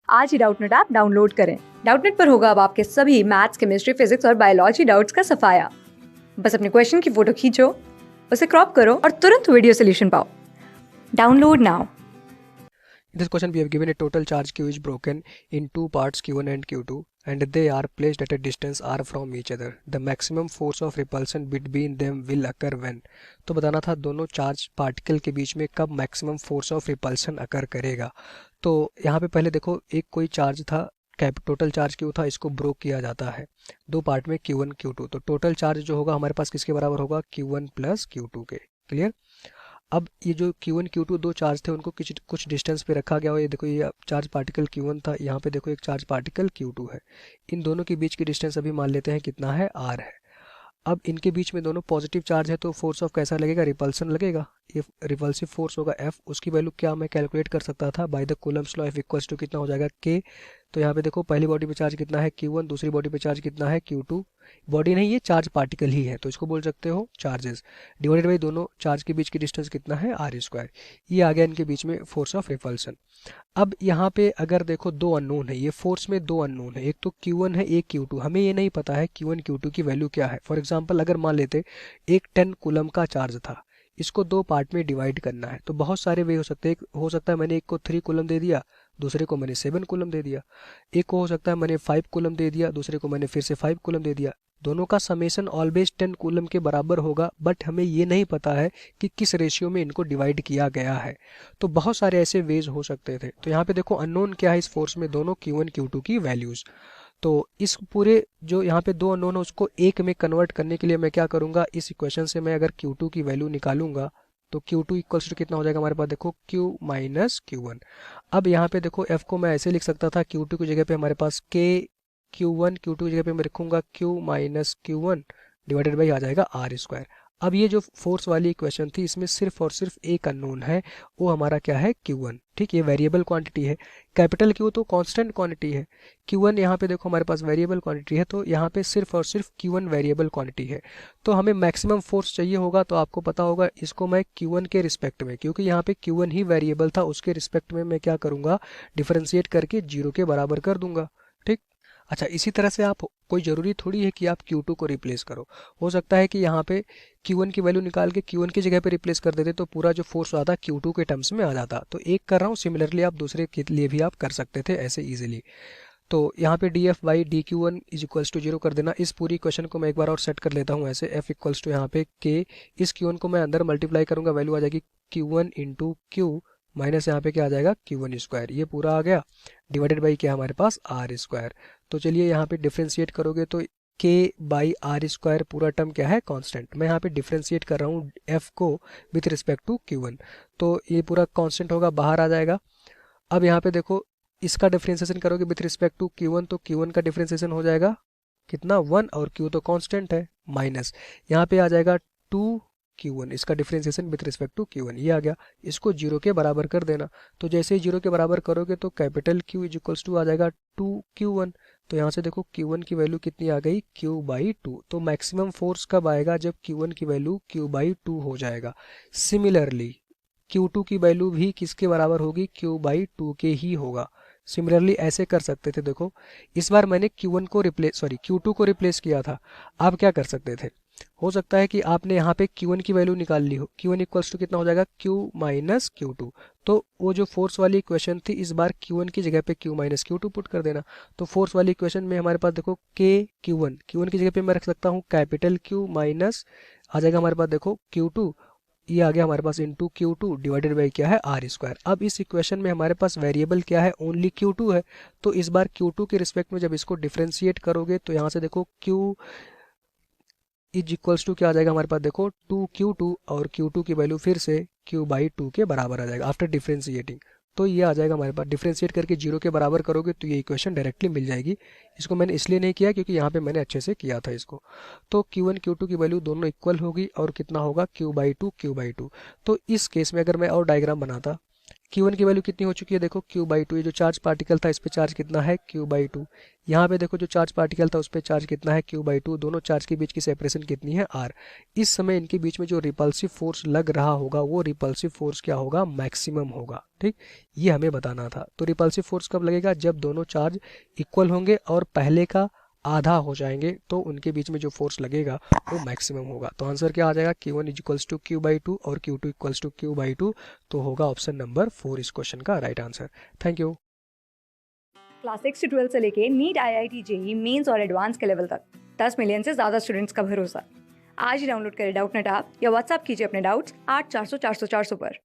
आज ही Doubtnut app download करें। Doubtnut पर होगा अब आपके सभी मैथ्स, केमिस्ट्री, फिजिक्स और बायोलॉजी डाउट्स का सफाया। बस अपने क्वेश्चन की फोटो खींचो, उसे क्रॉप करो और तुरंत वीडियो सोल्यूशन पाओ। Download now. In this question we have given a total charge Q is broken in two parts Q1 and Q2 and they are placed at a distance r from each other. The maximum force of repulsion between them will occur when। तो बताना था दोनों charge particle के बीच में कब maximum force of repulsion अकर करेगा। तो यहाँ पे पहले देखो, एक कोई चार्ज था, टोटल चार्ज Q था, इसको ब्रोक किया जाता है दो पार्ट में Q1 Q2। तो टोटल चार्ज जो होगा हमारे पास किसके बराबर होगा, Q1 प्लस Q2 के। क्लियर। अब ये जो Q1 Q2 दो चार्ज थे उनको कुछ डिस्टेंस पे रखा गया हो। ये देखो, ये चार्ज पार्टिकल Q1 था, यहाँ पे देखो एक चार्ज पार्टिकल Q2 है। इन दोनों के बीच की डिस्टेंस अभी मान लेते हैं कितना है, r है। अब इनके बीच में दोनों पॉजिटिव चार्ज है तो फोर्स ऑफ कैसा लगेगा, रिपल्सन लगेगा। ये रिपल्सिव फोर्स होगा F। उसकी वैल्यू क्या मैं कैलकुलेट कर सकता था by the Coulomb's law, F equals to कितना हो जाएगा K। तो यहाँ पे देखो पहली बॉडी पे चार्ज कितना है Q1, दूसरी बॉडी पे चार्ज कितना है Q2। बॉडी नहीं, ये चार्ज पार्टिकल ही है तो इसको बोल सकते हो चार्जेस, डिवाइडेड बाई दोनों चार्ज के बीच की डिस्टेंस कितना है, r स्क्वायर। ये आ गया इनके बीच में फोर्स ऑफ रिपल्सन। अब यहाँ पे अगर देखो दो अननोन है, ये फोर्स में दो अननोन है, एक तो Q1 है एक Q2। हमें ये नहीं पता है Q1 Q2 की वैल्यू क्या है। फॉर एग्जांपल अगर मान लेते एक 10 कूलम का चार्ज था, इसको दो पार्ट में डिवाइड करना है तो बहुत सारे वे हो सकते हैं। हो सकता है मैंने एक को 3 कूलम दे दिया, दूसरे को मैंने 7 कूलम दे दिया। एक को हो सकता है मैंने 5 कूलम दे दिया, दूसरे को मैंने फिर से 5 कूलम दे दिया। दोनों का समेशन ऑलवेज 10 कूलम के बराबर होगा, बट हमें ये नहीं पता है कि किस रेशियो में इनको डिवाइड किया गया है। तो बहुत सारे ऐसे वेज हो सकते थे। तो यहाँ पे देखो अननोन क्या है इस फोर्स में, दोनों Q1 Q2 की वैल्यूज। तो इस पूरे जो यहाँ पे दो अननोन है उसको एक में कन्वर्ट करने के लिए मैं क्या करूँगा, इस इक्वेशन से मैं अगर Q2 की वैल्यू निकालूंगा तो Q2 इक्वल्स टू कितना हो जाएगा हमारे पास, देखो Q माइनस Q1। अब यहाँ पे देखो F को मैं ऐसे लिख सकता था, Q2 की जगह पे हमारे पास K, Q1 Q2 की जगह पे मैं रखूंगा Q minus Q1 divided by आ जाएगा r स्क्वायर। अब ये जो फोर्स वाली इक्वेशन थी इसमें सिर्फ और सिर्फ एक अननोन है, वो हमारा क्या है, Q1। ठीक, ये वेरिएबल क्वांटिटी है। कैपिटल Q तो कांस्टेंट क्वांटिटी है, Q1 यहाँ पे देखो हमारे पास वेरिएबल क्वांटिटी है, तो यहाँ पे सिर्फ और सिर्फ Q1 वेरिएबल क्वांटिटी है। तो हमें मैक्सिमम फोर्स चाहिए होगा, तो आपको पता होगा इसको मैं Q1 के रिस्पेक्ट में, क्योंकि यहाँ पे Q1 ही वेरिएबल था, उसके रिस्पेक्ट में मैं क्या करूँगा, डिफरेंशिएट करके 0 के बराबर कर दूंगा। ठीक। अच्छा, इसी तरह से आप, कोई ज़रूरी थोड़ी है कि आप Q2 को रिप्लेस करो। हो सकता है कि यहाँ पे Q1 की वैल्यू निकाल के Q1 की जगह पे रिप्लेस कर देते तो पूरा जो फोर्स आता Q2 के टर्म्स में आ जाता। तो एक कर रहा हूँ, सिमिलरली आप दूसरे के लिए भी आप कर सकते थे ऐसे इजीली। तो यहाँ पे dF by d Q1 is equals to 0 कर देना। इस पूरी क्वेश्चन को मैं एक बार और सेट कर लेता हूँ ऐसे, F इक्वल्स टू यहाँ पे K, इस Q1 को मैं अंदर मल्टीप्लाई करूंगा, वैल्यू आ जाएगी Q1 इंटू Q माइनस यहाँ पे क्या आ जाएगा, Q1 स्क्वायर। ये पूरा आ गया डिवाइडेड बाई क्या हमारे पास, r स्क्वायर। तो चलिए यहाँ पे डिफ्रेंशिएट करोगे तो K बाई r स्क्वायर पूरा टर्म क्या है, कांस्टेंट। मैं यहाँ पे डिफ्रेंशिएट कर रहा हूँ F को विथ रिस्पेक्ट टू Q1, तो ये पूरा कांस्टेंट होगा, बाहर आ जाएगा। अब यहाँ पे देखो इसका डिफ्रेंशिएशन करोगे विथ रिस्पेक्ट टू Q1 तो Q1 का डिफ्रेंशिएशन हो जाएगा कितना, 1, और Q तो कांस्टेंट है, माइनस यहाँ पे आ जाएगा 2Q1, इसका differentiation with respect to Q1 ये आ गया। इसको 0 के बराबर कर देना। तो जैसे ही 0 के बराबर करोगे तो capital Q is equals to आ जाएगा 2Q1। तो यहाँ से देखो Q1 की वैल्यू कितनी आ गई, Q बाई 2। तो मैक्सिमम फोर्स कब आएगा, जब Q1 की वैल्यू Q बाई 2 हो जाएगा। सिमिलरली Q2 की वैल्यू भी किसके बराबर होगी, Q बाई 2 के ही होगा। सिमिलरली ऐसे कर सकते थे। देखो इस बार मैंने Q2 को रिप्लेस किया था। आप क्या कर सकते थे, हो सकता है कि आपने यहाँ पे Q1 की वैल्यू निकाल ली हो। Q1 इक्वल्स टू कितना हो जाएगा, Q माइनस Q2। तो वो जो फोर्स वाली इक्वेशन थी, इस बार Q1 की जगह पे Q माइनस Q2 पुट कर देना। तो फोर्स वाली इक्वेशन में हमारे पास देखो K Q1 की जगह पे मैं रख सकता हूँ कैपिटल Q माइनस आ जाएगा हमारे पास देखो Q2, ये आ गया हमारे पास इंटू Q2 डिवाइडेड बाई क्या है, r स्क्वायर। अब इस इक्वेशन में हमारे पास वेरिएबल क्या है, ओनली Q2 है। तो इस बार Q2 के रिस्पेक्ट में जब इसको डिफ्रेंशिएट करोगे तो यहाँ से देखो Q इज इक्वल्स टू क्या आ जाएगा हमारे पास, देखो 2Q2, और Q2 की वैल्यू फिर से Q बाई 2 के बराबर आ जाएगा आफ्टर डिफ्रेंशिएटिंग। तो ये आ जाएगा हमारे पास, डिफ्रेंशिएट करके 0 के बराबर करोगे तो ये इक्वेशन डायरेक्टली मिल जाएगी। इसको मैंने इसलिए नहीं किया क्योंकि यहाँ पे मैंने अच्छे से किया था इसको। तो Q1 Q2 की वैल्यू दोनों इक्वल होगी और कितना होगा, Q बाई 2 Q बाई 2। तो इस केस में अगर मैं और डायग्राम बनाता, Q1 की वैल्यू कितनी हो चुकी है, देखो Q/2, ये जो चार्ज पार्टिकल था इस पे चार्ज कितना है Q/2। यहाँ पे देखो जो चार्ज पार्टिकल था उस पे चार्ज कितना है Q/2। दोनों चार्ज के बीच की सेपरेशन कितनी है R। इस समय इनके बीच में जो रिपल्सिव फोर्स लग रहा होगा वो रिपल्सिव फोर्स क्या होगा, मैक्सिमम होगा। ठीक, ये हमें बताना था। तो रिपल्सिव फोर्स कब लगेगा, जब दोनों चार्ज इक्वल होंगे और पहले का आधा हो जाएंगे, तो उनके बीच में जो फोर्स लगेगा वो मैक्सिमम होगा। तो आंसर क्या आ जाएगा, Q1 इक्वल्स टू Q/2 और Q2 इक्वल्स टू Q/2। तो होगा ऑप्शन नंबर 4 इस क्वेश्चन का right answer. Thank you. Class 6 से 12 से लेके नीट, IIT, जेई मेंस और एडवांस के लेवल तक 10 मिलियन से ज़्यादा स्टूडेंट्स का भरोसा। आज ही डाउनलोड करें डाउटनेट ऐप या व्हाट्सएप कीजिए अपने डाउट्स 8400 400 400 पर।